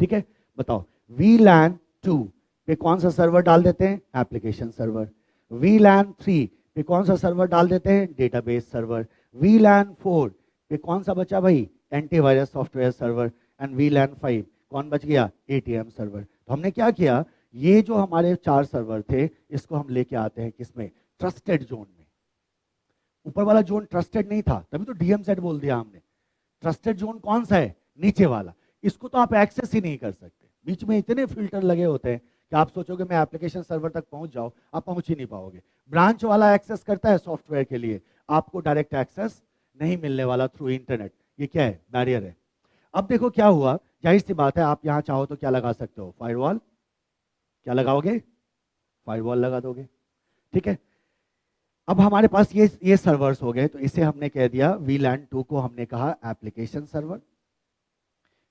ठीक है। बताओ, VLAN 2 पे कौन सा सर्वर डाल देते हैं? Application server. VLAN 3 पे कौन सा सर्वर डाल देते हैं? Database server. VLAN 4 पे कौन सा बचा भाई? Antivirus software server. And VLAN 5 कौन बच गया? ATM server. तो हमने क्या किया? ये जो हमारे 4 सर्वर थे, इसको हम लेके आते हैं किसमें? ट्रस्टेड जोन में। ऊपर वाला जोन ट्रस्टेड नहीं था, तभी तो DMZ बोल दिया हमने। ट्रस्टेड जोन कौन सा है? नीचे वाला। इसको तो आप एक्सेस ही नहीं कर सकते, बीच में इतने फिल्टर लगे होते हैं कि आप सोचोगे मैं एप्लीकेशन सर्वर तक पहुंच जाओ, आप पहुंच ही नहीं पाओगे। ब्रांच वाला एक्सेस करता है सॉफ्टवेयर के लिए, आपको डायरेक्ट एक्सेस नहीं मिलने वाला थ्रू इंटरनेट। ये क्या है? बैरियर है। अब देखो क्या हुआ, जाहिर सी बात है आप यहां चाहो तो क्या लगा सकते हो? फायरवॉल। क्या लगाओगे? फायरवॉल लगा दोगे, ठीक है। अब हमारे पास ये सर्वर्स हो गए, तो इसे हमने कह दिया VLAN 2 को हमने कहा एप्लीकेशन सर्वर।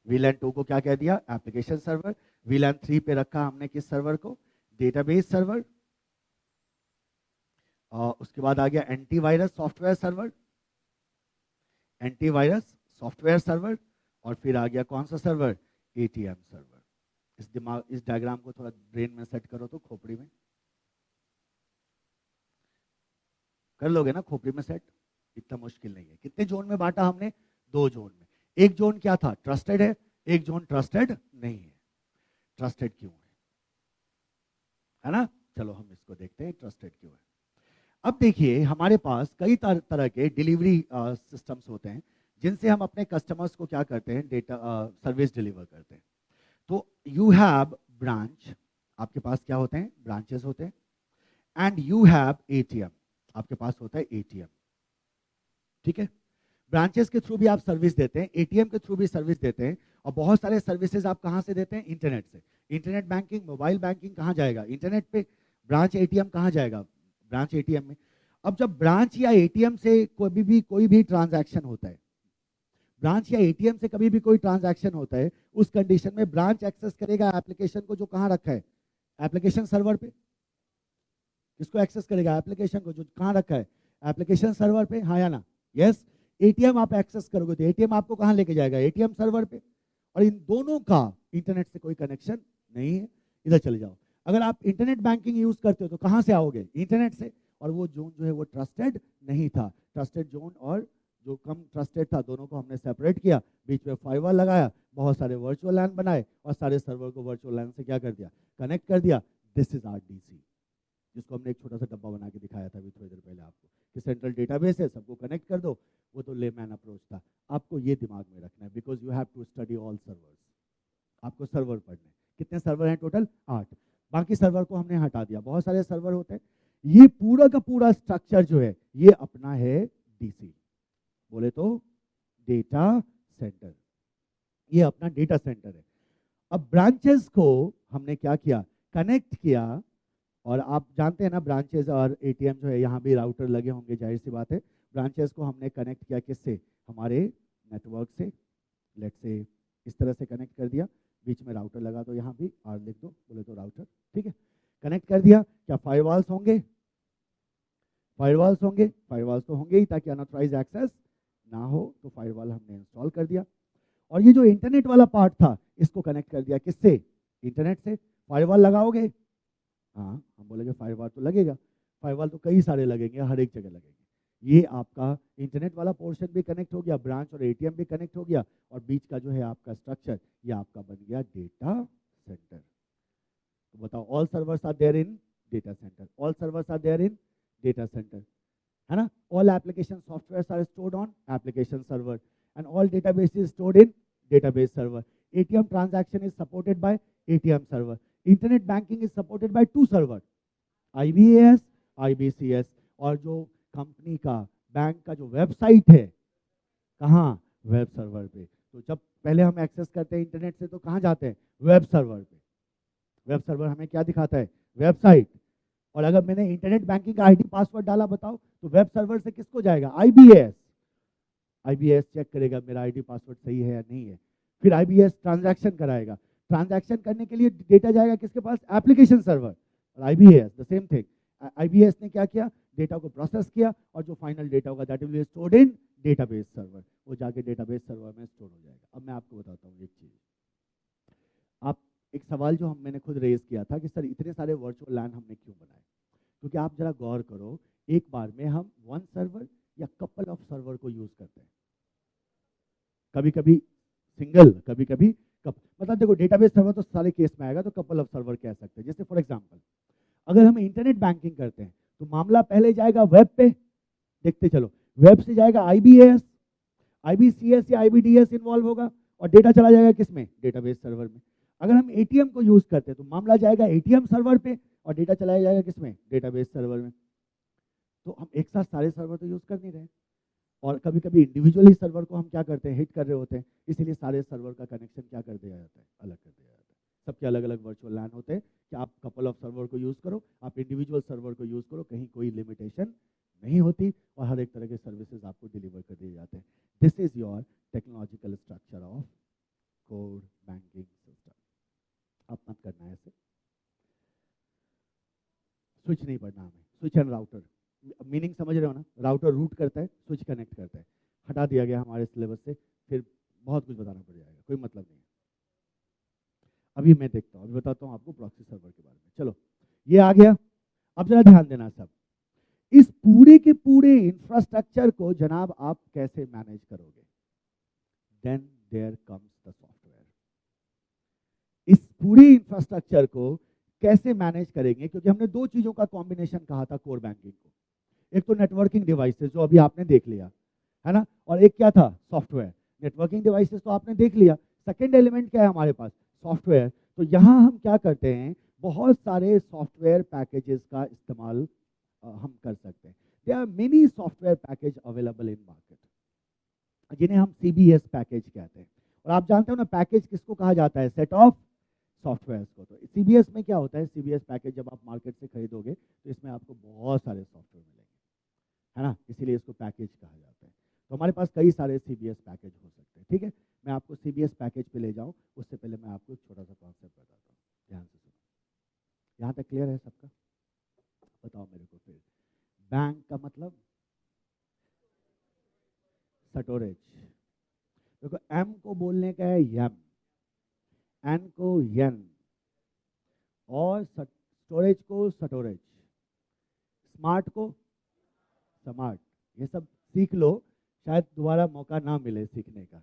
VLAN 2 को क्या कह दिया? Application server. VLAN 3 पे रखा हमने किस सर्वर को? Database server. उसके बाद आ गया antivirus software server, antivirus software server. और फिर आ गया कौन सा सर्वर? ATM server. इस डायग्राम को थोड़ा ब्रेन में सेट करो तो, खोपड़ी में कर लोगे ना, खोपड़ी में सेट, इतना मुश्किल नहीं है। कितने जोन में बांटा हमने? 2 जोन में। एक जोन क्या था? ट्रस्टेड है। एक जोन ट्रस्टेड नहीं है। ट्रस्टेड क्यों है ना? चलो हम इसको देखते हैं ट्रस्टेड क्यों है। अब देखिए हमारे पास कई तरह के डिलीवरी सिस्टम्स होते हैं, जिनसे हम अपने कस्टमर्स को क्या करते हैं? डेटा सर्विस डिलीवर करते हैं। तो यू हैव ब्रांच, आपके पास क्या होते हैं? ब्रांचेस होते हैं। एंड यू हैव ATM, आपके पास होता है ATM, ठीक है। ब्रांचेस के थ्रू भी आप सर्विस देते हैं, ATM के थ्रू भी सर्विस देते हैं। और बहुत सारे सर्विसेज आप कहाँ से देते हैं? इंटरनेट से। इंटरनेट बैंकिंग, मोबाइल बैंकिंग कहाँ जाएगा? इंटरनेट पे। ब्रांच ATM कहाँ जाएगा? ब्रांच ATM में। अब जब ब्रांच या ATM से कोई भी ट्रांजैक्शन होता है, ब्रांच या ATM से कभी भी कोई ट्रांजैक्शन होता है, उस कंडीशन में ब्रांच एक्सेस करेगा एप्लीकेशन को जो कहाँ रखा है? एप्लीकेशन सर्वर पे। किसको एक्सेस करेगा? एप्लीकेशन को जो कहाँ रखा है? एप्लीकेशन सर्वर पे, हाँ या ना? यस। ATM आप एक्सेस करोगे तो ATM आपको कहाँ लेके जाएगा? ATM सर्वर पे। और इन दोनों का इंटरनेट से कोई कनेक्शन नहीं है। इधर चले जाओ, अगर आप इंटरनेट बैंकिंग यूज करते हो तो कहाँ से आओगे? इंटरनेट से। और वो जोन जो है वो ट्रस्टेड नहीं था। ट्रस्टेड जोन और जो कम ट्रस्टेड था, दोनों को हमने सेपरेट किया, बीच में फाइबर लगाया, बहुत सारे वर्चुअल लैन बनाए और सारे सर्वर को वर्चुअल लैन से क्या कर दिया? कनेक्ट कर दिया। दिस इज आर डीसी, जिसको हमने एक छोटा सा डब्बा बना के दिखाया था अभी थोड़ी देर पहले आपको, कि सेंट्रल डेटाबेस है, सबको कनेक्ट कर दो। वो तो लेमैन अप्रोच था। आपको ये दिमाग में रखना है, because you have to study all servers. आपको सर्वर पढ़ने हैं। कितने सर्वर हैं टोटल? 8। बाकी सर्वर को हमने हटा दिया, बहुत सारे सर्वर होते हैं। ये पूरा का पूरा स्ट्रक्चर जो है ये अपना है डीसी, बोले तो डेटा सेंटर। ये अपना डेटा सेंटर है। अब ब्रांचेस को हमने क्या किया? कनेक्ट किया। और आप जानते हैं ना, ब्रांचेस और एटीएम जो है, यहाँ भी राउटर लगे होंगे, जाहिर सी बात है। ब्रांचेस को हमने कनेक्ट किया किससे? हमारे नेटवर्क से। लेट से इस तरह से कनेक्ट कर दिया, बीच में राउटर लगा दो, यहाँ भी आर लिख दो, बोले तो राउटर, ठीक है। कनेक्ट कर दिया। क्या फायरवॉल्स होंगे? फायरवॉल्स होंगे, फायरवॉल्स तो होंगे ही, ताकि अनऑथराइज एक्सेस ना हो। तो फायरवॉल हमने इंस्टॉल कर दिया। और ये जो इंटरनेट वाला पार्ट था, इसको कनेक्ट कर दिया किससे? इंटरनेट से। फायरवॉल लगाओगे? हाँ, हम बोलेंगे फायरवॉल तो लगेगा। फायरवॉल तो कई सारे लगेंगे, हर एक जगह लगेंगे। ये आपका इंटरनेट वाला पोर्शन भी कनेक्ट हो गया, ब्रांच और एटीएम भी कनेक्ट हो गया, और बीच का जो है आपका स्ट्रक्चर, ये आपका बन गया डेटा सेंटर। तो बताओ, all servers are there in data centre. All servers are there in data centre, है ना? All application software are stored on application server and all database is stored in database server. ATM transaction is supported by ATM server. Internet banking is supported by 2 server, IBAS, IBCS। और जो company का, bank का जो website है, कहाँ? Web server पे। तो जब पहले हम एक्सेस करते हैं इंटरनेट से, तो कहाँ जाते हैं? वेब सर्वर पे। वेब सर्वर हमें क्या दिखाता है? वेबसाइट। और अगर मैंने इंटरनेट बैंकिंग का आईडी पासवर्ड डाला, बताओ, तो वेब सर्वर से किसको जाएगा? IBAS। IBAS चेक करेगा मेरा आईडी पासवर्ड सही है या नहीं है। फिर IBAS ट्रांजैक्शन कराएगा। ट्रांजैक्शन करने के लिए डेटा जाएगा किसके पास? Application server. और IBAS the same thing. IBAS ने क्या किया? डेटा को प्रोसेस किया, और जो फाइनल डेटा होगा that will be stored in database server. वो जाके डेटाबेस सर्वर में स्टोर हो जाएगा। अब मैं आपको बताता हूँ एक चीज। आप, एक सवाल जो मैंने खुद रेज किया था कि सर इतने सारे वर्चुअल लैन हमने क्यों बनाए? क्योंकि आप जरा गौर करो, एक बार में हम 1 सर्वर या कपल ऑफ सर्वर को यूज करते हैं। कभी कभी सिंगल, कभी कभी मतलब देखो, डेटाबेस सर्वर तो सारे केस में आएगा, तो कपल ऑफ सर्वर कह सकते हैं। जैसे फॉर एग्जांपल, अगर हम इंटरनेट बैंकिंग करते हैं, तो मामला पहले जाएगा वेब पे। देखते चलो, वेब से जाएगा IBAS, IBCS या IBDS इन्वॉल्व होगा, और डेटा चला जाएगा किसमें? डेटाबेस सर्वर में। अगर हम एटीएम को यूज करते हैं, तो मामला जाएगा एटीएम सर्वर पे, और डेटा चलाया जाएगा किसमें? डेटाबेस सर्वर में। तो हम एक साथ सारे सर्वर तो यूज कर नहीं रहे, और कभी कभी इंडिविजुअली सर्वर को हम क्या करते हैं? हिट कर रहे होते हैं। इसीलिए सारे सर्वर का कनेक्शन क्या कर दिया जाता है? अलग कर दिया जाता है। सबके अलग अलग वर्चुअल लैन होते हैं कि आप कपल ऑफ सर्वर को यूज करो, आप इंडिविजुअल सर्वर को यूज करो, कहीं कोई लिमिटेशन नहीं होती, और हर एक तरह के सर्विसेज आपको डिलीवर कर दिए जाते हैं। This is your technological structure of core banking system. आप मत करना है ऐसे। स्विच नहीं पढ़ना हमें, स्विच एंड राउटर मीनिंग समझ रहे हो ना? राउटर रूट करता है, स्विच कनेक्ट करता है। हटा दिया गया हमारे सिलेबस से, फिर बहुत कुछ बताना पड़ जाएगा, कोई मतलब नहीं है। अभी मैं देखता हूँ, अभी बताता हूँ आपको प्रॉक्सी सर्वर के बारे में। चलो, ये आ गया। अब जरा ध्यान देना सब, इस पूरे के पूरे इंफ्रास्ट्रक्चर को जनाब आप कैसे मैनेज करोगे? Then there comes the software. इस पूरी इंफ्रास्ट्रक्चर को कैसे मैनेज करेंगे? क्योंकि हमने 2 चीजों का कॉम्बिनेशन कहा था कोर बैंकिंग को। एक तो नेटवर्किंग डिवाइसेस, जो अभी आपने देख लिया, है ना, और एक क्या था? सॉफ्टवेयर। नेटवर्किंग डिवाइसेस तो आपने देख लिया, सेकंड एलिमेंट क्या है हमारे पास? सॉफ्टवेयर। तो यहाँ हम क्या करते हैं? बहुत सारे सॉफ्टवेयर पैकेजेस का इस्तेमाल हम कर सकते हैं। There are many software package available in market, जिन्हें हम CBS पैकेज कहते हैं। और आप जानते हो ना, पैकेज किसको कहा जाता है? सेट ऑफ सॉफ्टवेयर्स को। तो CBS में क्या होता है? CBS पैकेज जब आप मार्केट से खरीदोगे, तो इसमें आपको बहुत सारे सॉफ्टवेयर मिलेंगे, है ना, इसीलिए इसको पैकेज कहा जाता है। तो हमारे पास कई सारे CBS पैकेज हो सकते हैं, ठीक है। मैं आपको CBS पैकेज पे ले जाऊं, उससे पहले मैं आपको एक छोटा सा कॉन्सेप्ट बताता हूँ, ध्यान से सुनो। यहाँ तक क्लियर है सबका? बताओ मेरे को फिर। बैंक का मतलब स्टोरेज। देखो, M को बोलने का है यम, N को यन, और स्टोरेज को स्टोरेज, स्मार्ट को स्मार्ट, ये सब सीख लो, शायद दोबारा मौका ना मिले सीखने का,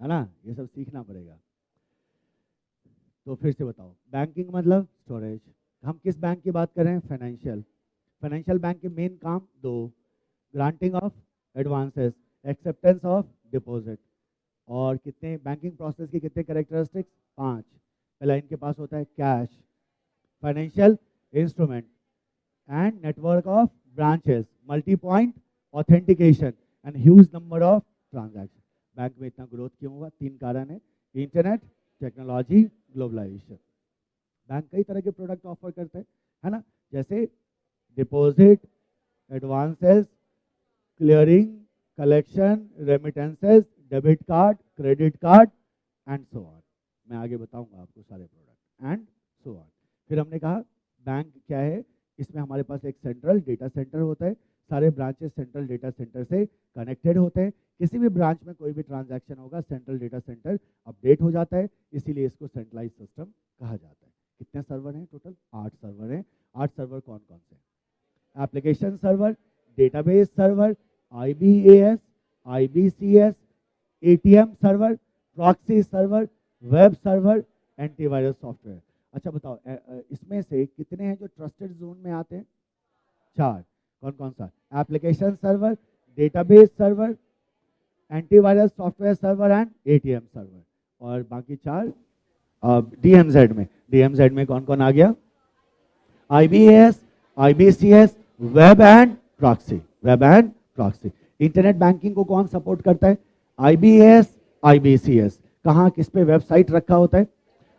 है ना, ये सब सीखना पड़ेगा। तो फिर से बताओ, बैंकिंग मतलब स्टोरेज। हम किस बैंक की बात कर रहे हैं? फाइनेंशियल। फाइनेंशियल बैंक के मेन काम दो, granting of advances, acceptance of deposit, और कितने बैंकिंग प्रोसेस की कितने कैरेक्टरिस्टिक्स? 5। पहला इनके पास होता है cash, financial instrument, and network of branches, multi point authentication, and huge number of transaction. Bank में इतना ग्रोथ क्यों हुआ? 3 कारण है, इंटरनेट, टेक्नोलॉजी, ग्लोबलाइजेशन। बैंक कई तरह के प्रोडक्ट ऑफर करते हैं, है ना, जैसे deposit, advances, clearing, collection, remittances, debit card, credit card, and so on. मैं आगे बताऊंगा आपको सारे प्रोडक्ट एंड सो ऑन। फिर हमने कहा बैंक क्या है, इसमें हमारे पास एक सेंट्रल डेटा सेंटर होता है, सारे ब्रांचेस सेंट्रल डेटा सेंटर से कनेक्टेड होते हैं, किसी भी ब्रांच में कोई भी ट्रांजैक्शन होगा सेंट्रल डेटा सेंटर अपडेट हो जाता है, इसीलिए इसको सेंट्रलाइज सिस्टम कहा जाता है। कितने सर्वर हैं टोटल? 8 सर्वर हैं। 8 सर्वर कौन कौन से? Application server, database server, IBAS, IBCS, ATM server, proxy server, web server, antivirus software. अच्छा बताओ, इसमें से कितने हैं जो ट्रस्टेड जोन में आते हैं? 4। कौन कौन सा? Application server, database server, antivirus software server, and ATM server. और बाकी 4 DMZ में, DMZ में कौन कौन आ गया? IBAS, IBCS, web and proxy, web and proxy. Internet banking को कौन सपोर्ट करता है? IBAS, IBCS। कहाँ, किस पे वेबसाइट रखा होता है?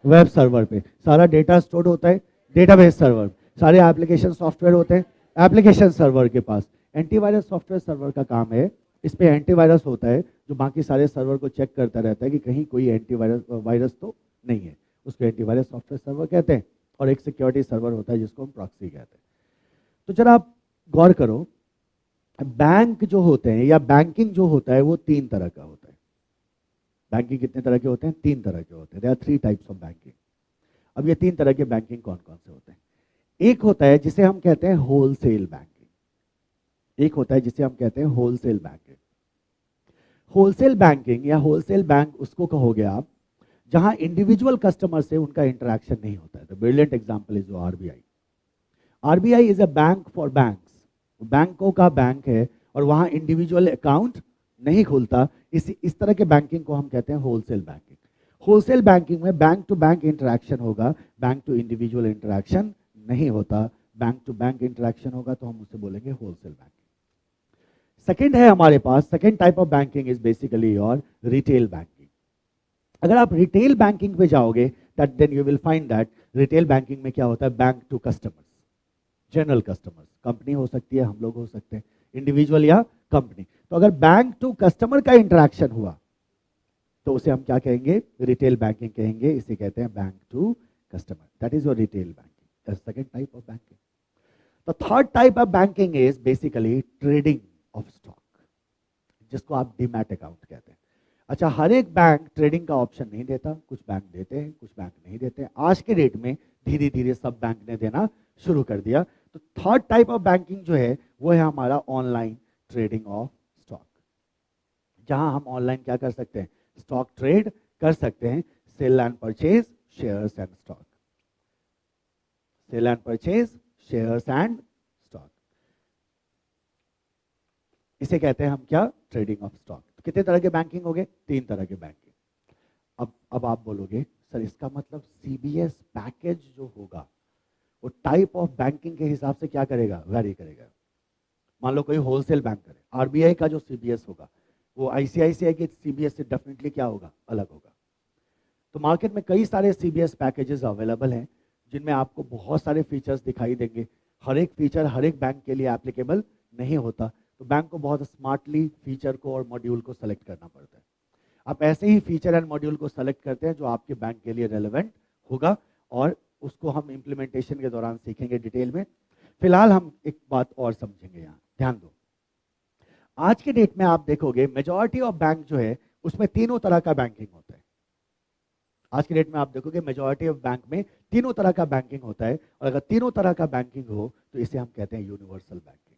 वेब सर्वर पे। सारा डेटा स्टोर होता है डेटाबेस सर्वर। सारे एप्लीकेशन सॉफ्टवेयर होते हैं एप्लीकेशन सर्वर के पास। एंटीवायरस सॉफ्टवेयर सर्वर का काम है, इस पे एंटीवायरस होता है जो बाकी सारे सर्वर को चेक करता रहता है कि कहीं कोई एंटीवायरस वायरस तो नहीं है, उसको एंटीवायरस सॉफ्टवेयर सर्वर कहते हैं। और एक सिक्योरिटी सर्वर होता है जिसको हम प्रॉक्सी कहते हैं। तो जरा आप गौर करो, बैंक जो होते हैं या बैंकिंग जो होता है वो 3 तरह का होता है। बैंकिंग कितने तरह के होते हैं? 3 तरह के होते हैं। There are 3 types of banking. अब ये 3 तरह के बैंकिंग कौन कौन से होते हैं? एक होता है जिसे हम कहते हैं होलसेल बैंकिंग, एक होता है जिसे हम कहते हैं होलसेल बैंकिंग। होलसेल बैंकिंग या होलसेल बैंक उसको कहोगे आप जहां इंडिविजुअल कस्टमर से उनका इंटरेक्शन नहीं होता है। The brilliant example is RBI. RBI is a bank for banks, बैंकों का बैंक है और वहां इंडिविजुअल अकाउंट नहीं खुलता। इस तरह के बैंकिंग को हम कहते हैं होलसेल बैंकिंग। होलसेल बैंकिंग में बैंक टू बैंक इंटरेक्शन होगा, बैंक टू इंडिविजुअल इंटरेक्शन नहीं होता। बैंक टू बैंक इंटरेक्शन होगा तो हम उसे बोलेंगे होलसेल बैंकिंग। सेकंड है हमारे पास, second type of banking is basically your retail banking. अगर आप रिटेल बैंकिंग पे जाओगे that then you will find that retail banking में क्या होता है? Bank to customers, general customers, company हो सकती है, हम लोग हो सकते हैं, इंडिविजुअल या कंपनी। तो अगर बैंक टू कस्टमर का इंटरेक्शन हुआ तो उसे हम क्या कहेंगे? रिटेल बैंकिंग कहेंगे। इसे कहते हैं bank to customer, that is your retail banking, second type of banking. The third type of banking is basically trading of stock, जिसको आप डीमैट अकाउंट कहते हैं। अच्छा, हर एक बैंक ट्रेडिंग का ऑप्शन नहीं देता, कुछ बैंक देते हैं, कुछ बैंक नहीं देते हैं। आज के डेट में धीरे धीरे सब बैंक ने देना शुरू कर दिया। तो थर्ड टाइप ऑफ बैंकिंग जो है वो है हमारा ऑनलाइन ट्रेडिंग ऑफ स्टॉक, जहां हम ऑनलाइन क्या कर सकते हैं? स्टॉक ट्रेड कर सकते हैं, sell and purchase shares and stock, sell and purchase shares and stock. इसे कहते हैं हम क्या? Trading of stock. कितने तरह के बैंकिंग हो गए? 3 तरह के बैंकिंग। अब आप बोलोगे सर इसका मतलब सीबीएस पैकेज जो होगा वो टाइप ऑफ बैंकिंग के हिसाब से क्या करेगा? वेरी करेगा। मान लो कोई होलसेल बैंक करे, आरबीआई का जो सीबीएस होगा वो आईसीआईसीआई के सीबीएस से डेफिनेटली क्या होगा? अलग होगा। तो मार्केट में कई सारे सीबीएस पैकेजेस अवेलेबल हैं जिनमें आपको बहुत सारे फीचर्स दिखाई देंगे। हर एक फीचर हर एक बैंक के लिए एप्लीकेबल नहीं होता, तो बैंक को बहुत स्मार्टली फीचर को और मॉड्यूल को सेलेक्ट करना पड़ता है। आप ऐसे ही फीचर एंड मॉड्यूल को सेलेक्ट करते हैं जो आपके बैंक के लिए रेलेवेंट होगा, और उसको हम इम्प्लीमेंटेशन के दौरान सीखेंगे डिटेल में। फिलहाल हम एक बात और समझेंगे, यहाँ ध्यान दो। आज के डेट में आप देखोगे मेजॉरिटी ऑफ बैंक जो है उसमें तीनों तरह का बैंकिंग होता है। आज के डेट में आप देखोगे मेजॉरिटी ऑफ बैंक में तीनों तरह का बैंकिंग होता है, और अगर तीनों तरह का बैंकिंग हो तो इसे हम कहते हैं universal banking.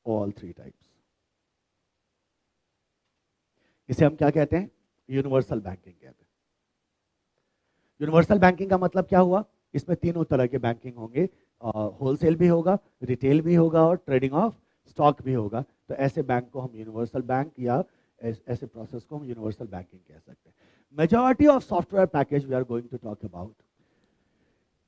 All three types, इसे हम क्या कहते हैं? यूनिवर्सल बैंकिंग कहते हैं। यूनिवर्सल बैंकिंग का मतलब क्या हुआ? इसमें तीनों तरह के बैंकिंग होंगे, होलसेल भी होगा, रिटेल भी होगा और ट्रेडिंग ऑफ स्टॉक भी होगा। तो ऐसे बैंक को हम यूनिवर्सल बैंक या ऐसे प्रोसेस को हम यूनिवर्सल बैंकिंग कह सकते हैं। Majority of software package we are going to talk about,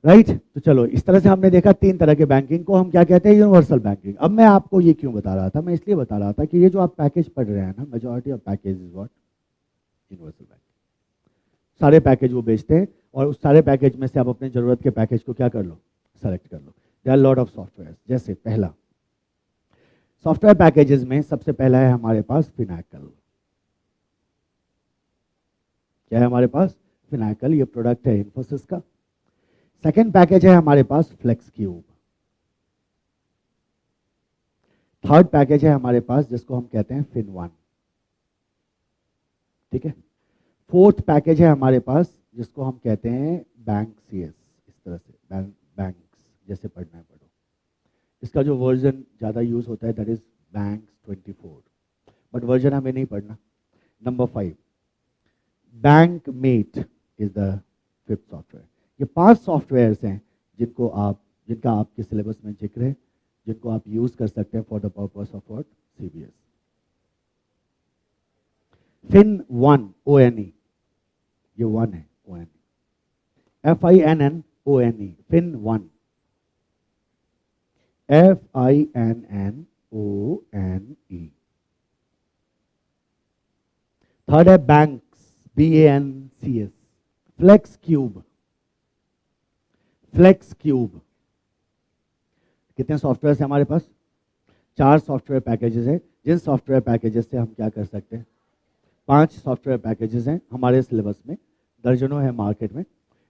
right. तो चलो, इस तरह से हमने देखा तीन तरह के बैंकिंग को हम क्या कहते हैं? Universal banking. अब मैं आपको ये क्यों बता रहा था? मैं इसलिए बता रहा था कि ये जो आप पैकेज पढ़ रहे हैं ना, majority of package is what? Universal banking. सारे पैकेज वो बेचते हैं, और उस सारे पैकेज में से आप अपने जरूरत के पैकेज को क्या कर लो? सेलेक्ट कर लो। There are lot of software. जैसे पहला सॉफ्टवेयर पैकेजेस में सबसे पहला है हमारे पास फिनैकल। क्या है हमारे पास? फिनैकल। ये प्रोडक्ट है इन्फोसिस का। सेकेंड पैकेज है हमारे पास फ्लेक्स क्यूब। थर्ड पैकेज है हमारे पास जिसको हम कहते हैं फिन वन। ठीक है। फोर्थ पैकेज है हमारे पास जिसको हम कहते हैं बैंक सीएस। इस तरह से बैंक्स जैसे पढ़ना है पढ़ो। इसका जो वर्जन ज़्यादा यूज होता है that is banks 24, but version हमें नहीं पढ़ना। Number 5 bank mate is the fifth software. ये 5 सॉफ्टवेयर्स हैं जिनका आपके सिलेबस में जिक्र है, जिनको आप यूज कर सकते हैं for the purpose of what? CBS. Finn one, ONE, ये वन है, ONE, FINNONE, Finn one, FINNONE। Third है Bancs, BANCS। Flex Cube, Flex Cube. कितने सॉफ्टवेयर है हमारे पास? 4 सॉफ्टवेयर पैकेजेस है, जिन सॉफ्टवेयर पैकेजेस से हम क्या कर सकते हैं? 5 सॉफ्टवेयर पैकेजेस हैं हमारे सिलेबस में, दर्जनों है मार्केट में।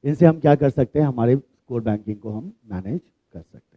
इनसे हम क्या कर सकते हैं? हमारे कोर बैंकिंग को हम मैनेज कर सकते हैं।